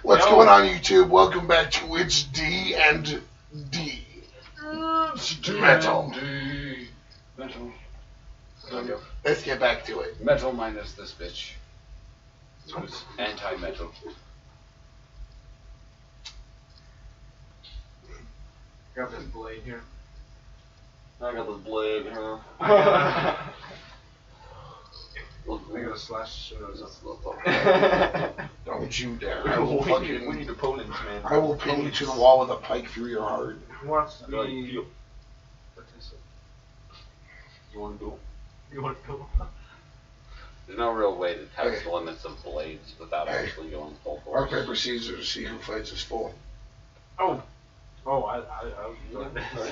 What's going on, YouTube? Welcome back to It's D and D. Metal. Metal. Let's get back to it. Metal minus this bitch. It's anti-metal. Got this blade here. I got this blade here. I got a slash. Don't you dare. I will fucking... We need opponents, man. I will pin you to the wall with a pike through your heart. Who wants to Like, be... you want to go? You want to go? There's no real way to test Okay. limits of blades without Hey. actually going full Rock, force. paper, scissors to see who fights is full. Oh, I was doing this.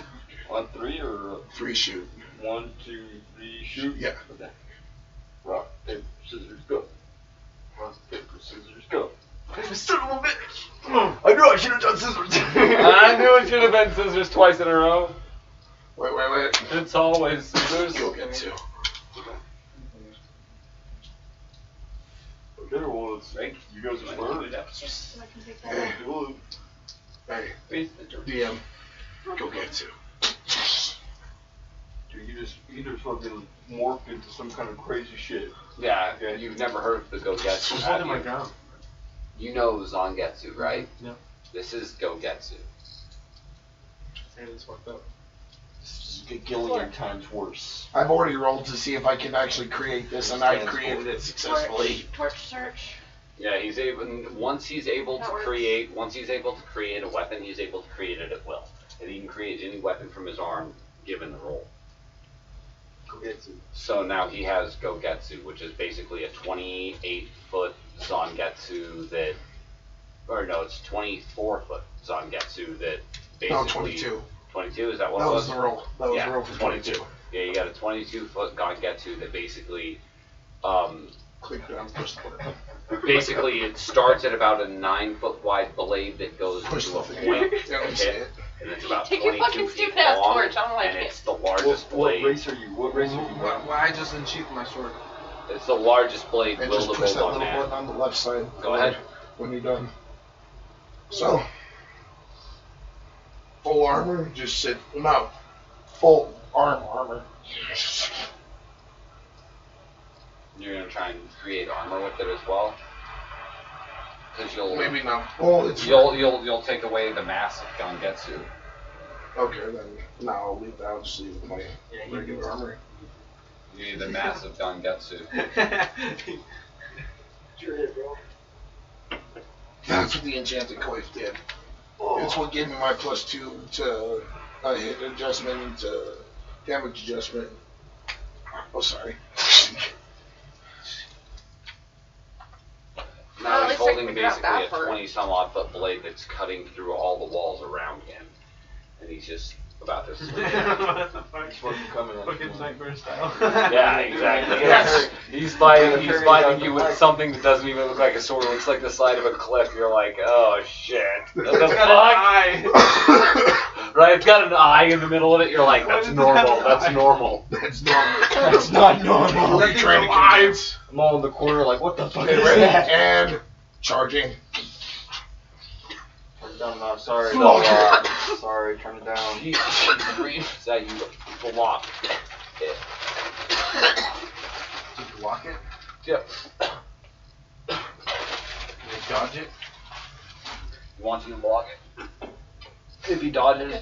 On 3 or 3 shoot. 1, 2, 3, shoot? Yeah. Okay. Rock, paper, scissors, go. Rock, paper, scissors, go. Son of a bitch! I knew I should have done scissors. I knew it should have been scissors twice in a row. Wait. It's always scissors. Go get 2. Okay, well, it's, Right? you guys are first. Hey, Do hey, Please. DM. Go get 2. Dude, you just fucking morphed into some kind of crazy shit. Yeah, you've never heard of the Gogetsu, I'm have holding my you? ground. You know Zangetsu, right? Yeah. This is Gogetsu. And it's fucked up. This is a gillion times worse. I've already rolled to see if I can actually create this, and I've created it successfully. Torch search. Yeah, he's able. Once he's able That to works. create a weapon, he's able to create it at will, and he can create any weapon from his arm given the roll. So now he has Gogetsu, which is basically a 28-foot Zangetsu that, or no, it's 24-foot Zangetsu that basically. No, 22. 22, is that what That it was the roll. That was yeah, the roll for 22. Yeah, you got a 22-foot Zangetsu that basically, Click down, push the button. basically it starts at about a 9-foot wide blade that goes Push into a the point, thing. Yeah, let me see it. and it's about Take your 22 fucking feet stupid ass long, torch, I don't like and it. it's the largest What blade. race are you? What race are you? Why I just unsheathed my sword? It's the largest blade And will just to push that build on little man. button on the left side. Go ahead. When you're done. So, full armor, just sit. No, full armor. You're gonna try and create armor with it as well, because Maybe not. Well, it's you'll take away the mass of Gangetsu. okay. Then no, I'll leave that. I'll just leave my Yeah, regular armor. You need the mass of Gangetsu. That's what the enchanted coif did. It's what gave me my +2 to hit adjustment and to damage adjustment. Oh, sorry. Now Well, he's at least I holding figured out basically that a part. 20-some-odd foot blade that's cutting through all the walls around him, and he's just about to swing. What the fuck? It's fucking coming at Fucking you. nightmare style. Yeah, exactly. Yes. He's fighting you with something that doesn't even look like a sword. It looks like the side of a cliff. You're like, oh shit. What the It's got an fuck? eye. Right? It's got an eye in the middle of it. You're like, Why that's does it have normal. an That's eye? normal. That's normal. That's not normal. That You're thing's trying to alive. convince. I'm all in the corner like, what the fuck Okay, is ready? that? And charging. Turn it down now, sorry. So, Sorry, turn it down. He screams at you to block it. Did you block it? Yep. Can you dodge it? He wants you to block it. If he dodges,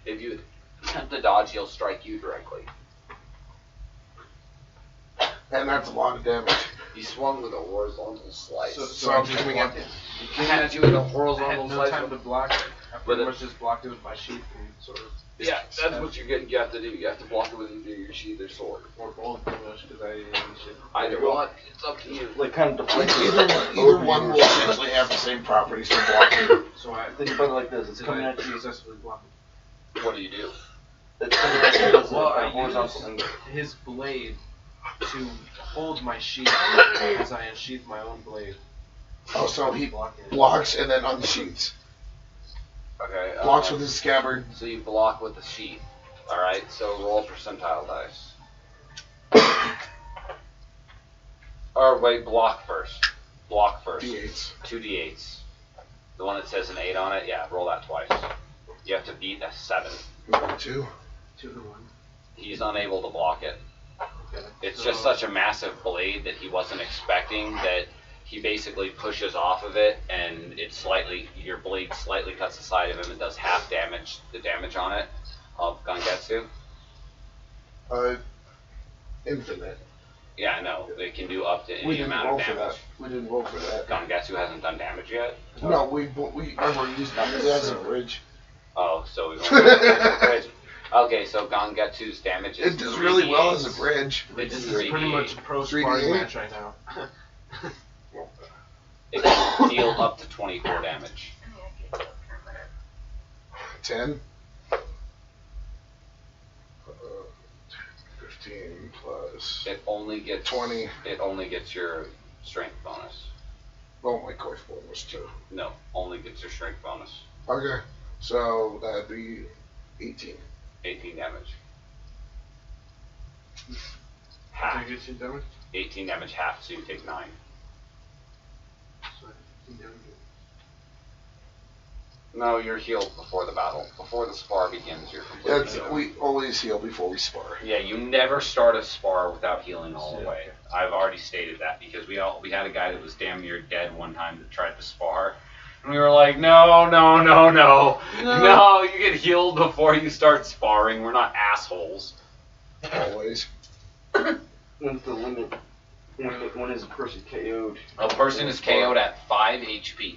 if you attempt to dodge, he'll strike you directly. and that's a lot of damage. He swung with a horizontal slice. So I'm coming in. He came at you with a I had horizontal no slice. time to block it. I With pretty it. much just blocked it with my sheath and sort of. Yeah, that's what you get. You have to do. You have to block it with either your sheath or sword. Or both, pretty much, because I shit. Either one. It's up to you. Like, kind of deflect Either one will essentially have the same properties for blocking. So I Think about it like this. It's did coming I at you. successfully block it. What do you do? It's coming at you as Well, a I horizontal used angle. his blade to hold my sheath as I unsheath my own blade. Oh, so he Block it. blocks and then unsheaths. Okay. Blocks with his scabbard. So you block with the sheath. All right. So roll percentile dice. Or wait, block first. Block first. first. D8s. 2 d8s. The one that says an 8 on it, yeah, roll that twice. You have to beat a 7. 2. 2 to 1. He's unable to block it. Okay. It's So- just such a massive blade that he wasn't expecting that he basically pushes off of it, and your blade slightly cuts the side of him and does half damage, the damage on it of Gangetsu. Infinite. Yeah, I know. They can do up to We any didn't amount roll of for damage. that. We didn't roll for that. Gangetsu hasn't done damage yet? No, we I've already used that as a bridge. Oh, so we've only got a bridge. Okay, so Gangetsu's damage is It does really well as a 3d8s. bridge. It's This is pretty much a pro 3D8? sparring match right now. It can deal up to 24 damage. 10. 15 plus. It only gets 20. It only gets your strength bonus. Oh, my course bonus too. No, only gets your strength bonus. Okay, so that'd be 18. 18 damage. Can Half. I get you damage? 18 damage half, so you take 9. So 15 damage. No, you're healed before the battle. Before the spar begins, you're completely That's, healed. we always heal before we spar. Yeah, you never start a spar without healing all the Yeah. way. I've already stated that because we had a guy that was damn near dead one time that tried to spar. And we were like, no, you get healed before you start sparring. We're not assholes. Always. When's the limit? When is a person KO'd? A person is KO'd at 5 HP.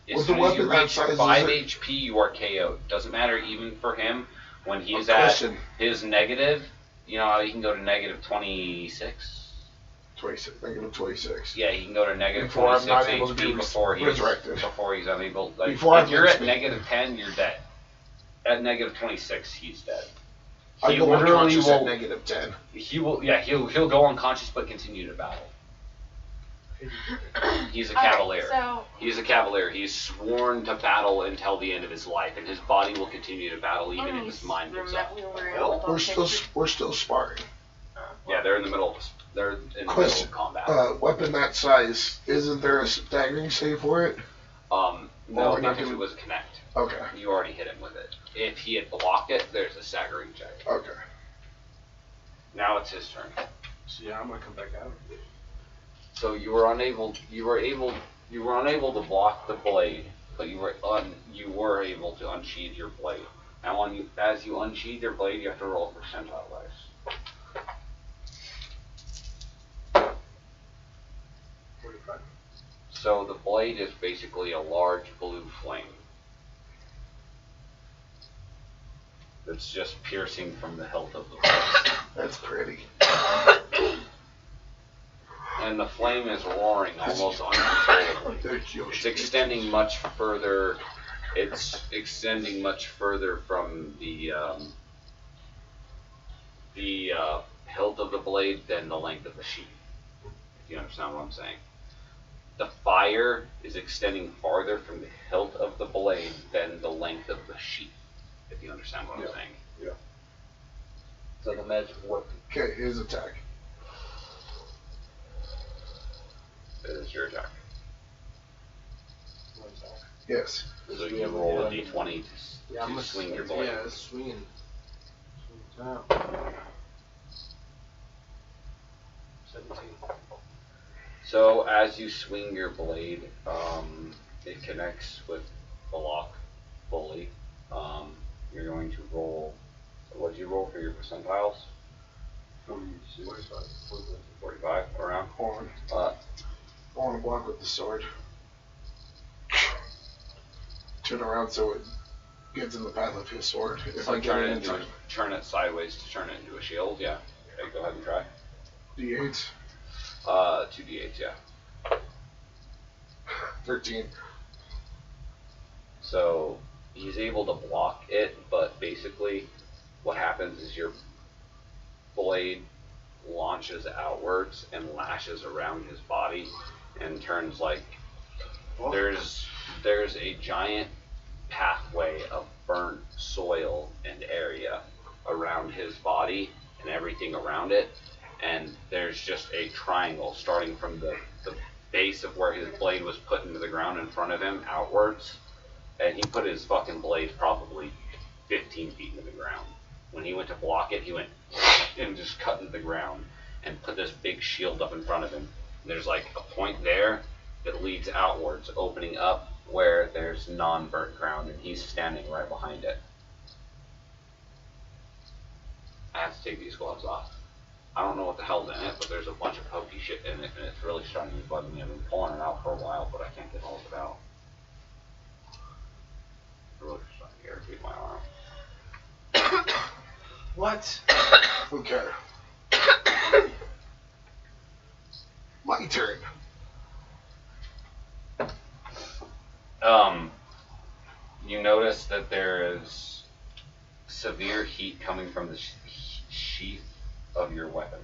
As With the soon as you weapon that reach size, 5 is it- HP, you are KO'd. Doesn't matter even for him. When he's A at question. his negative, you know how he can go to negative 26? 26. Negative 26. Yeah, he can go to negative Before I'm 26 not able to HP be before resurrected. he's unable. Like, Before if I'm you're at speak. negative 10, you're dead. At negative 26, he's dead. I He go literally unconscious at will. negative 10. He'll go unconscious but continue to battle. He's a cavalier. So, He's a cavalier. He's sworn to battle until the end of his life, and his body will continue to battle even if his mind gives up. We're still sparring. Yeah, they're in the middle. They're in the middle Question. of combat. Weapon that size, isn't there a staggering save for it? No, we're not because gonna- it was connect. Okay. You already hit him with it. If he had blocked it, there's a staggering check. Okay. Now it's his turn. So yeah, I'm gonna come back out. So you were unable to block the blade, but you were able to unsheath your blade. Now, as you unsheath your blade, you have to roll a percentile dice. 45. So the blade is basically a large blue flame that's just piercing from the hilt of the blade. That's pretty. And the flame is roaring almost uncontrollably. It's extending much further. It's extending much further from the hilt of the blade than the length of the sheath. If you understand what I'm saying. The fire is extending farther from the hilt of the blade than the length of the sheath. If you understand what I'm saying. Yeah. It's like a magic weapon. Okay, his attack. It is your attack. Yes. So you roll a d20 Yeah, I'm to gonna swing your blade. Yeah, swinging. Swing out. 17. So as you swing your blade, it connects with the lock fully. You're going to roll. What did you roll for your percentiles? 45 around. Hold on. I want to block with the sword. Turn around so it gets in the path of his sword. If I get it in time. Turn it sideways to turn it into a shield. Yeah. Okay, go ahead and try. D8s. 2 d8s. Yeah. 13. So he's able to block it, but basically what happens is your blade launches outwards and lashes around his body and turns like there's a giant pathway of burnt soil and area around his body and everything around it, and there's just a triangle starting from the base of where his blade was put into the ground in front of him outwards, and he put his fucking blade probably 15 feet into the ground. When he went to block it, he went and just cut into the ground and put this big shield up in front of him. And there's like a point there that leads outwards, opening up where there's non-burnt ground, and he's standing right behind it. I have to take these gloves off. I don't know what the hell's in it, but there's a bunch of pokey shit in it, and it's really starting to bug me. I've been pulling it out for a while, but I can't get all of it out. It's really starting to irritate my arm. What? Okay. My turn. You notice that there is severe heat coming from the sheath of your weapon.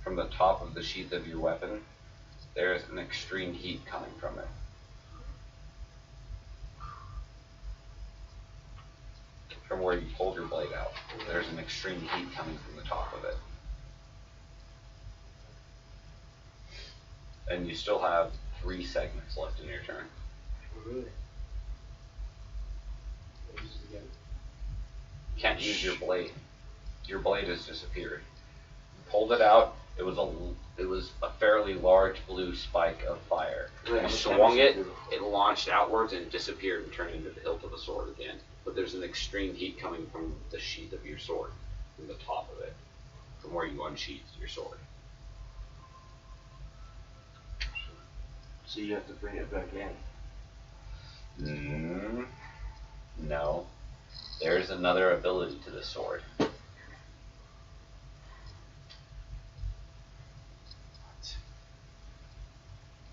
From the top of the sheath of your weapon, there is an extreme heat coming from it. From where you pulled your blade out, there's an extreme heat coming from the top of it. And you still have 3 segments left in your turn. Oh, really? You can't use your blade. Your blade has disappeared. You pulled it out. It was a fairly large blue spike of fire. You swung it. It launched outwards and disappeared and turned into the hilt of a sword again. But there's an extreme heat coming from the sheath of your sword, from the top of it, from where you unsheathed your sword. So you have to bring it back in. No. There's another ability to the sword.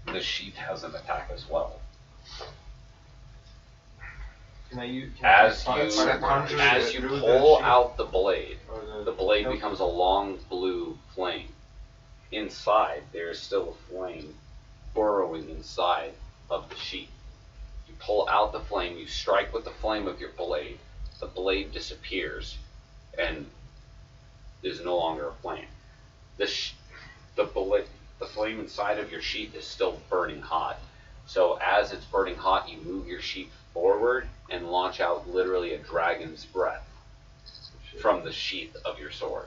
The sheath has an attack as well. As you pull out the blade, the blade becomes a long blue flame. Inside, there is still a flame burrowing inside of the sheath. You pull out the flame, you strike with the flame of your blade, the blade disappears and is no longer a flame. The flame inside of your sheath is still burning hot. So as it's burning hot, you move your sheath forward and launch out literally a dragon's breath from the sheath of your sword.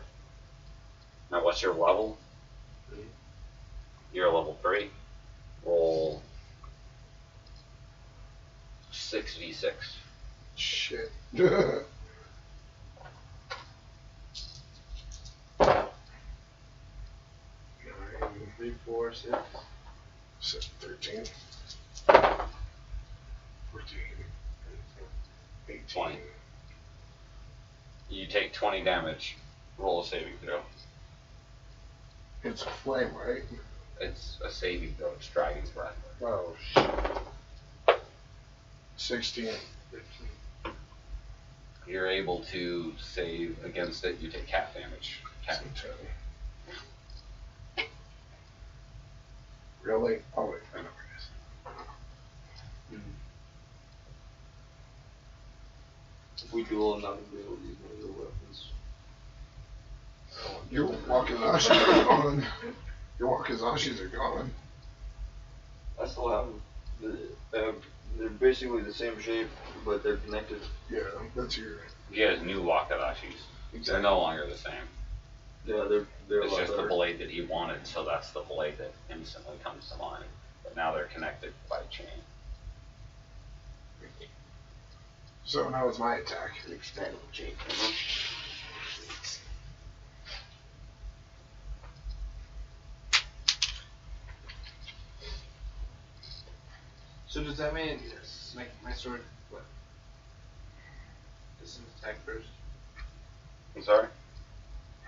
Now what's your level? 3. You're a level 3. Roll 6d6. Shit. 3, 4, 6. 13. 14. 18. 20. You take 20 damage. Roll a saving throw. It's a flame, right? It's a saving throw. It's dragon's breath. Oh, shit. 16. 15. You're able to save against it. You take half damage. 10. 10. Really? Oh, wait. I know where it is. If we duel and not be able to use one of your weapons. Your Wakazashis are gone. Your Wakazashis are gone. I still have them. They're basically the same shape, but they're connected. Yeah, that's your... You get new Wakadashis. They're no longer the same. Yeah, they're It's a lot just the better. blade that he wanted, so that's the blade that instantly comes to mind. But now they're connected by chain. So now it's my attack. An expandable chain. So does that mean my sword? What? This is attack first. I'm sorry?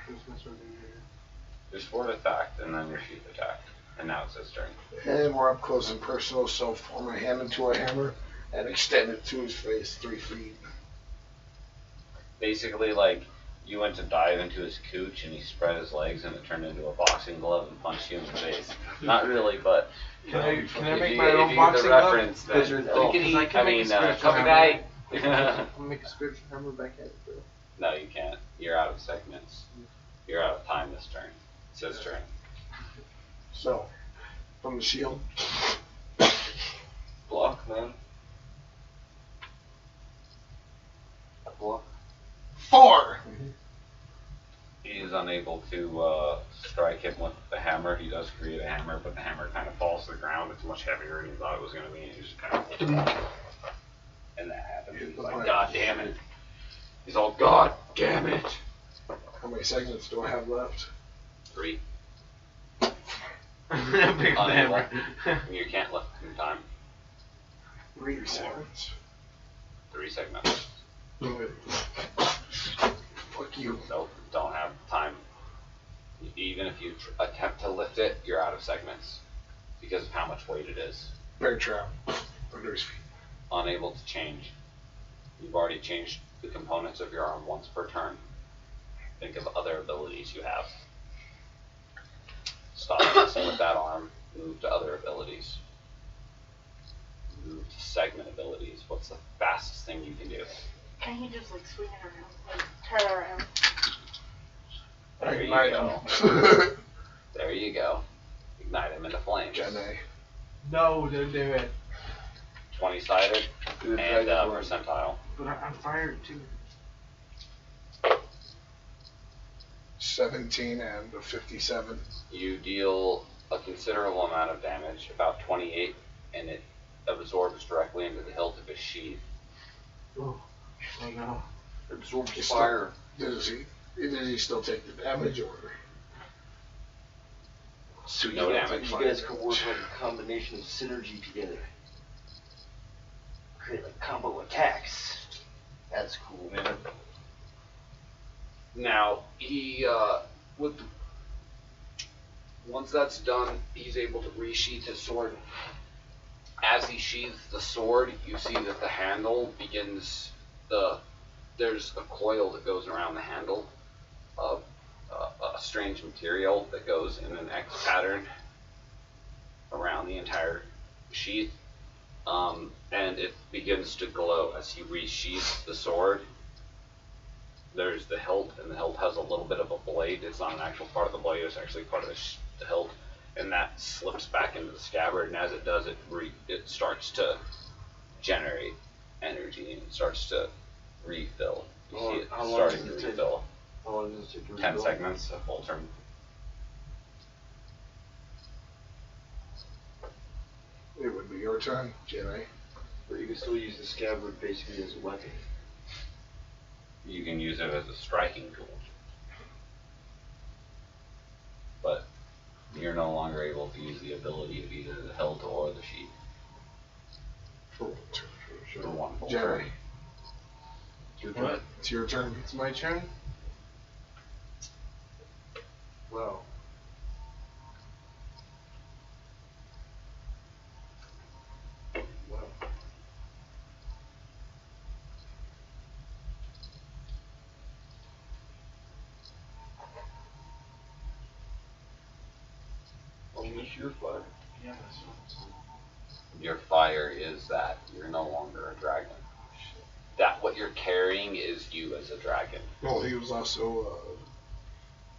Who's my sword in here? Your sword attacked, and then your sheath attacked. And now it's his turn. And we're up close and personal, so form my hand into a hammer and extend it to his face 3 feet. Basically, like, you went to dive into his cooch, and he spread his legs, and it turned into a boxing glove and punched you in the face. Not really, but... Can I make if my you own get boxing the glove? reference, then... I mean, Cover guy! I'll make a spiritual hammer back at it, bro. No, you can't. You're out of segments. You're out of time this turn. It's his turn. So, from the shield. Block, man. Block. 4! He is unable to strike him with the hammer. He does create a hammer, but the hammer kind of falls to the ground. It's much heavier than he thought it was going to be. And he just kind of... And that happens. He's like, God damn it. He's all, God damn it. How many segments do I have left? 3. Big Unable. hammer. You can't lift in time. 3 segments. 3 segments. Fuck you. Nope, don't have time. Even if you attempt to lift it, you're out of segments because of how much weight it is. Bear trap. Under his feet. Unable to change. You've already changed the components of your arm once per turn. Think of other abilities you have. Stop messing with that arm. Move to other abilities. Move to segment abilities. What's the fastest thing you can do? Can he just like swing it around, like turn around? There you Ignite go. him. There you go. Ignite him into flames. Janae. No, don't do it. 20-sided Do the and dragon one. percentile. But I'm fired too. 17 and a 57. You deal a considerable amount of damage, about 28, and it absorbs directly into the hilt of his sheath. Oh, I know. Absorbs He's fire. Does he still take the damage or? So No don't damage. take You fire guys could work damage. like a combination of synergy together. Create like combo attacks. That's cool, man. Now, he, once that's done, he's able to resheath his sword. As he sheathes the sword, you see that the handle begins, there's a coil that goes around the handle of a strange material that goes in an X pattern around the entire sheath. And it begins to glow as he resheaths the sword. There's the hilt, and the hilt has a little bit of a blade. It's not an actual part of the blade, it's actually part of the hilt. And that slips back into the scabbard, and as it does, it starts to generate energy, and it starts to refill. You see it How long starting does to it take? refill. How long does it take to 10 rebuild? segments, a full turn. It would be your turn, Janae. But you can still use the scabbard basically as a weapon. You can use it as a striking tool. But you're no longer able to use the ability of either the hilt or the sheath For one turn. for one full Janae. turn. Your What? turn. It's your turn. It's my turn? Well. Well. Unleash your fire. Yeah, that's what I'm saying. Your fire is that you're no longer a dragon. That what you're carrying is you as a dragon. Well, he was also,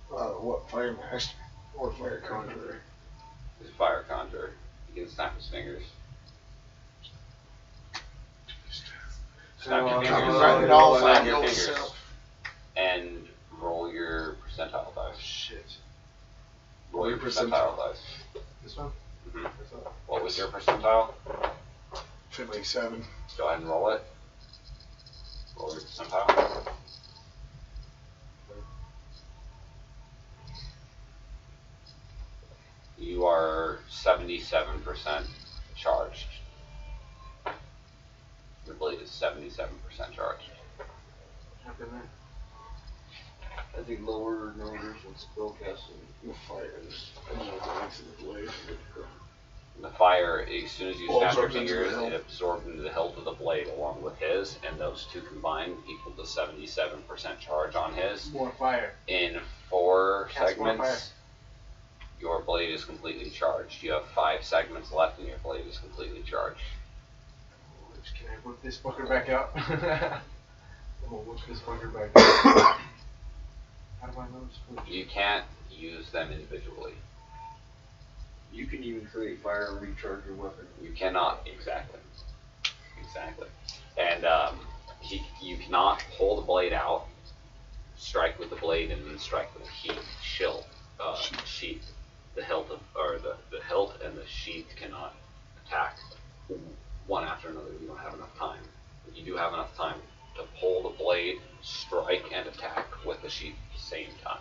what, Fire Master? Or Fire Conjurer? He's a fire conjurer. He can snap his fingers. Snap your fingers. Copyright it all Snap for your fingers. yourself. And roll your percentile dice. Shit. Roll your percentile dice. This one? Mhm. That's all. What was your percentile? 57. Go ahead and roll it. Roll your percentile. You are 77% charged. Your blade is 77% charged. Jump in there. I think lower numbers and spellcasting. The fire is. I don't know what the next of the blade. The fire, as soon as you Well, snap your absorbs into the fingers, hilt. it absorbs into the hilt of the blade along with his, and those two combined equal the 77% charge on his. More fire. In 4 Cast more segments, your blade is completely charged. You have 5 segments left, and your blade is completely charged. Can I whip this fucker back out? I'm gonna whip this fucker back out. How do I know it's whipped? You can't use them individually. You can even create fire and recharge your weapon. You cannot, exactly. And you cannot pull the blade out, strike with the blade, and then strike with the sheath. The hilt the hilt and the sheath cannot attack one after another. You don't have enough time. But you do have enough time to pull the blade, strike, and attack with the sheath at the same time.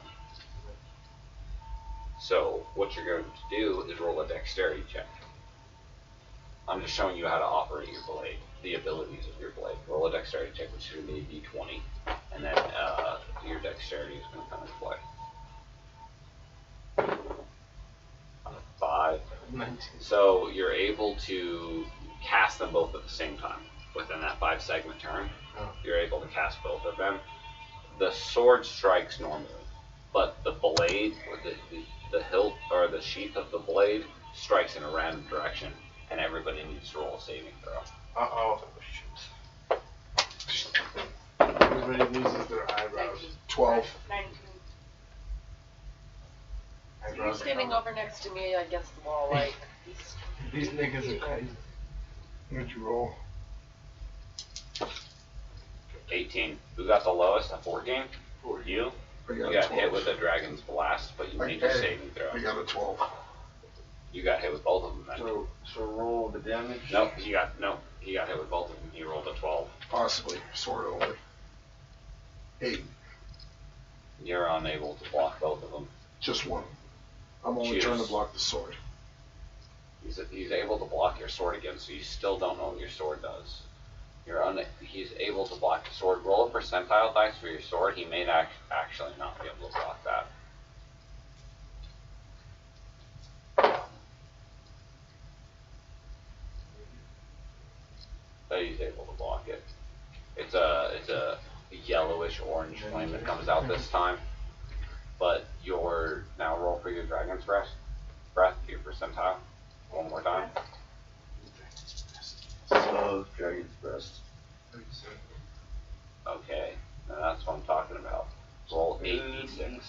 So what you're going to do is roll a dexterity check. I'm just showing you how to operate your blade, the abilities of your blade. Roll a dexterity check, which should be a d20, and then your dexterity is going to come into play. On a 5. 19. So you're able to cast them both at the same time. Within that 5-segment turn, you're able to cast both of them. The sword strikes normally, but the blade, or the hilt or the sheath of the blade, strikes in a random direction, and everybody needs to roll a saving throw. Uh-oh. Everybody loses their eyebrows. 12. 19. You're Eyebrows are standing gone. over next to me against the wall, like. These niggas are crazy. What'd you roll? 18. Who got the lowest? A 14? You? I You got got 12. hit with a dragon's blast, but you made your saving I throw. got a 12. You got hit with both of them then. So roll the damage. Nope, he got hit with both of them. He rolled a 12. Possibly. Sword only. 8. You're unable to block both of them. Just one. I'm only Choose. trying to block the sword. He's able to block your sword again, so you still don't know what your sword does. He's able to block the sword. Roll a percentile dice for your sword. He may actually not be able to block that. But he's able to block it. It's a yellowish orange flame that comes out this time. But now roll for your dragon's breath, your percentile. One more time. So dragon's breast. Okay, now that's what I'm talking about. Roll 8d6.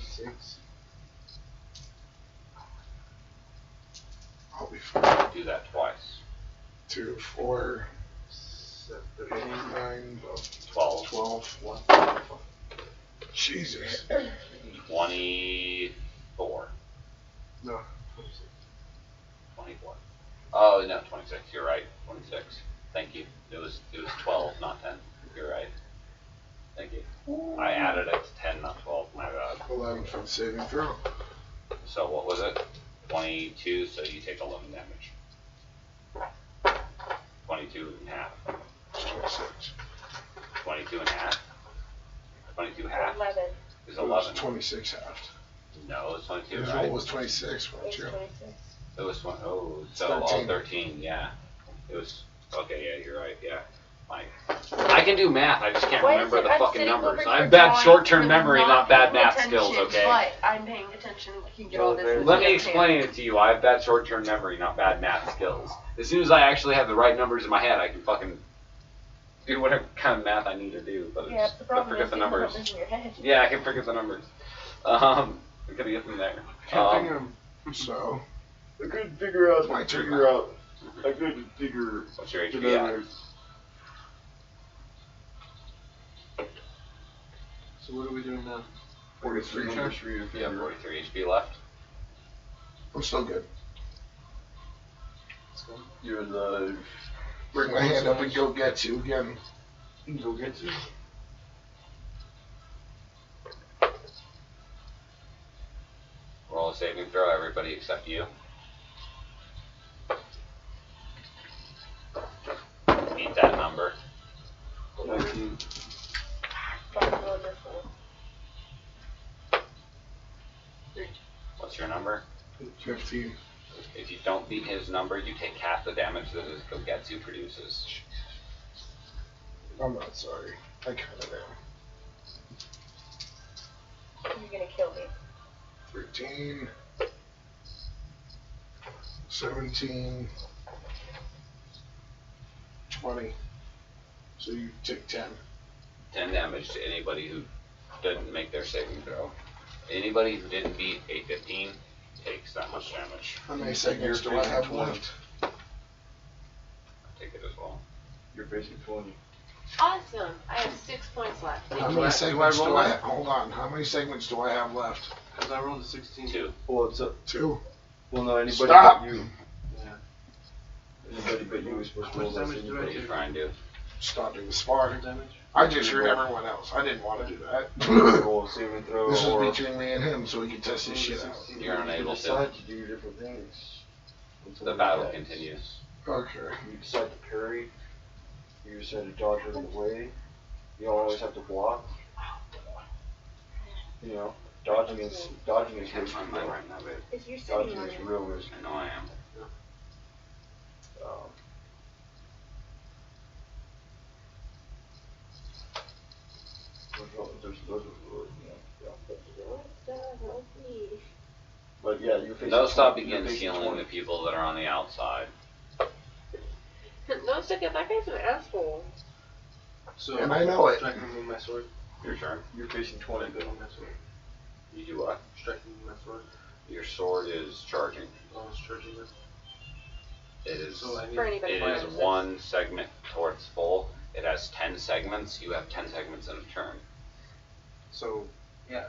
6. I'll be fine. Do that twice. 2, 4, 8, 13. 9, 12. 12. Jesus. 24. No. 24. Oh no, 26. You're right. 26. Thank you. It was 12, not 10. You're right. Thank you. I added it to 10, not 12. My bad. 11 for the saving throw. So what was it? 22. So you take 11 damage. 22 and a half. 26. 22 and a half. 22 half 11. is It was 11. 26 halved. No, it's 22. His Right? roll was 26, weren't It's you? 26. It was so 13. 13. Yeah. It was okay. Yeah, you're right. Yeah. I can do math. I just can't Why remember is it the I'm fucking sitting numbers. over I here have bad drawing short-term and memory, not not bad paying math attention, skills. Okay. But I'm paying attention. You can get all this. Let me explain it to you. I have bad short-term memory, not bad math skills. As soon as I actually have the right numbers in my head, I can fucking do whatever kind of math I need to do. But Yeah, it's the I problem forget is the you have numbers. numbers in your head. Yeah, I can forget the numbers. I gotta get them there. Can't figure 'em. So, I couldn't figure out. My turn. I couldn't figure. What's your the HP at? numbers. So what are we doing now? 43. Number 3 to You have figure. 43 HP left. I'm still good. Let's go. You're the. Bring my hand up and go get you again. Go get you. Roll a saving throw, everybody except you. Beat that number. 19. What's your number? 15. If you don't beat his number, you take half the damage that his Gogetsu produces. I'm not sorry. I kind of am. You're gonna kill me. 13. 17. 20. So you take 10. 10 damage to anybody who didn't make their saving throw. Anybody who didn't beat a 15 takes that much damage. How many segments do I have left? I take it as well. You're facing 20. Awesome. I have 6 points left. How Thank many you. segments roll do I it? have? Hold on. How many segments do I have left? Because I rolled a 16. 2. Well, it's up. 2. Well, no, anybody Stop! but you. Yeah. Anybody but you is supposed to How roll much this. damage do I What are you do? trying to do? Stopping the spark. Fire damage? I just heard everyone else. I didn't want to do that. Roll a saving throw. This or is between me and him, so we can test this shit out. You're you unable to. decide to do different things. until The it battle attacks. continues. Okay. You decide to parry. You decide to dodge out of the way. You don't always have to block. You know, dodging is risky. I'm not right now, babe. If you're sitting Dodging on is it. real risky. I know I am. Those are really, But yeah, you're facing. No stop 20, you're begins facing healing 20. the people that are on the outside. No, stick it. That guy's an asshole. So, And I know it. Strike him with my sword. Your turn. You're facing 20. Strike him with my sword. You do what? Strike him with my sword. Your sword is charging. I was charging this. It is. So I need. For anybody It playing is this. one segment towards full. It has 10 segments. You have 10 segments in a turn. So, yeah.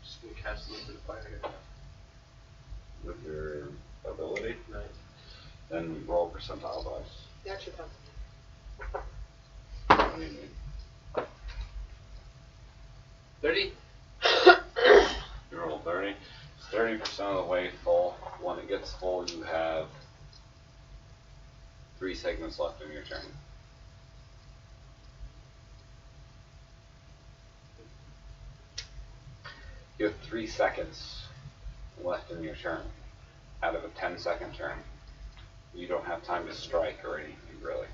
Just gonna cast a little bit of fire here. With your ability, Nice. then roll percentile dice. That's your turn. What do you mean? 30? You roll 30. It's 30% of the way full. When it gets full, you have 3 segments left in your turn. You have 3 seconds left in your turn out of a 10-second turn. You don't have time to strike or anything, really.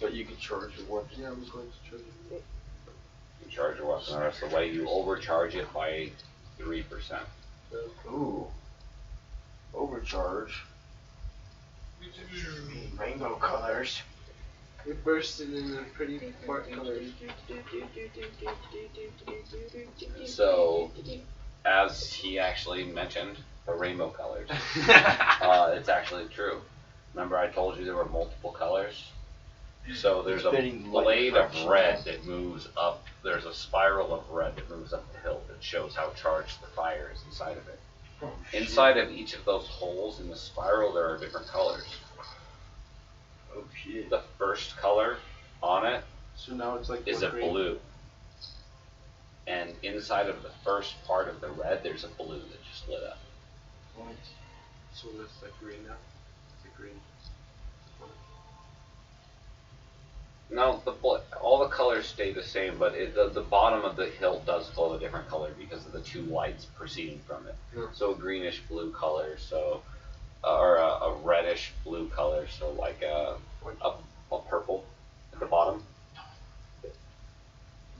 But you can charge your weapon. Yeah, I was going to charge it. You charge your weapon the rest of the way. You overcharge it by 3%. Ooh. Overcharge. Rainbow colors. It bursted in a pretty bright colors. So, as he actually mentioned, the rainbow colors. It's actually true. Remember I told you there were multiple colors? So there's a Spinning light blade of fraction. red that moves up. There's a spiral of red that moves up the hill that shows how charged the fire is inside of it. Oh, Inside of each of those holes in the spiral, there are different colors. Oh shit. The first color on it So now it's like is one a green. blue. And inside of the first part of the red, there's a blue that just lit up. So that's like green now. It's a green. No, all the colors stay the same, but the bottom of the hill does glow a different color because of the 2 lights proceeding from it. Yeah. So a greenish blue color, so or a reddish blue color, so like a purple at the bottom.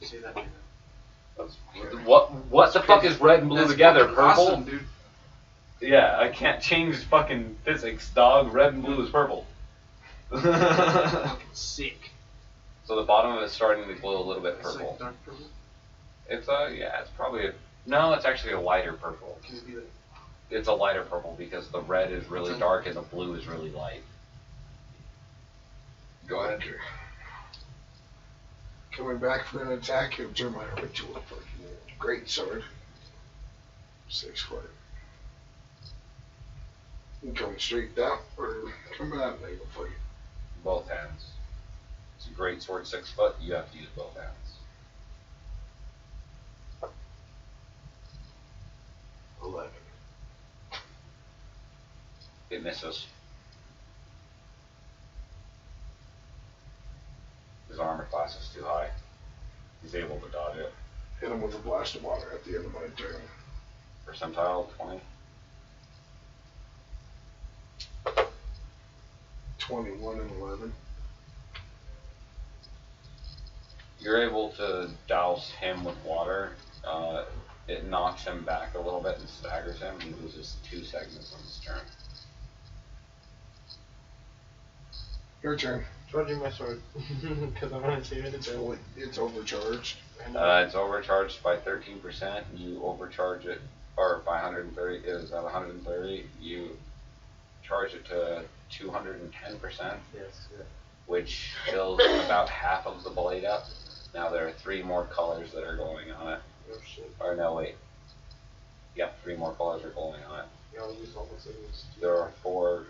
See that? That's, what the fuck is red and blue That's together? fucking Purple? Awesome, dude. Yeah, I can't change fucking physics, dog. Red and blue is purple. Fucking sick. So the bottom of it's starting to glow a little bit It's purple. like dark purple. It's it's probably it's actually a lighter purple. Can it be like? It's a lighter purple because the red is really dark and the blue is really light. Go ahead. Okay. Coming back for an attack, he'll turn my ritual fucking great sword. 6 foot. And coming straight down, or coming out and angle for you. Both hands. It's a great sword, 6 foot. You have to use both hands. 11. It misses. His armor class is too high. He's able to dodge it. Hit him with a blast of water at the end of my turn. Percentile 20. 21 and 11. You're able to douse him with water. It knocks him back a little bit and staggers him. He loses 2 segments on his turn. Your turn. Charging my sword. Because I want to save it. It's overcharged. It's overcharged by 13%. You overcharge it, or by 130. It was at 130. You charge it to 210%, Yes. Yeah. which fills about half of the blade up. Now there are 3 more colors that are going on it. Oh shit. Or no, wait. Yep, 3 more colors are going on it. Yeah, I'll use all the savings. There are 4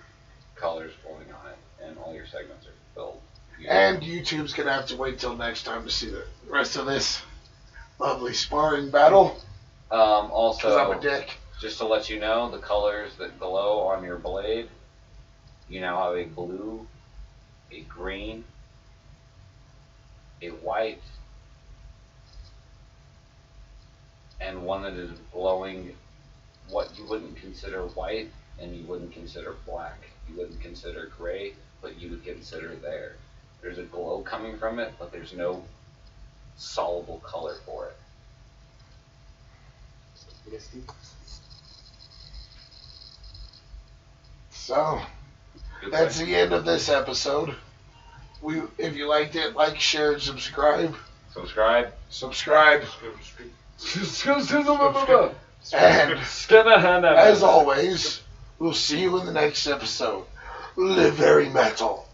colors going on it, and all your segments are filled. And YouTube's gonna have to wait till next time to see the rest of this lovely sparring battle. Because I'm Also, a dick. just to let you know, the colors that glow on your blade, you now have a blue, a green, a white, and one that is glowing what you wouldn't consider white and you wouldn't consider black. You wouldn't consider gray, but you would consider there. There's a glow coming from it, but there's no soluble color for it. Misty. So, that's the end of this episode. If you liked it, like, share, and subscribe. Subscribe. Subscribe. And, And as always, we'll see you in the next episode. Live very metal.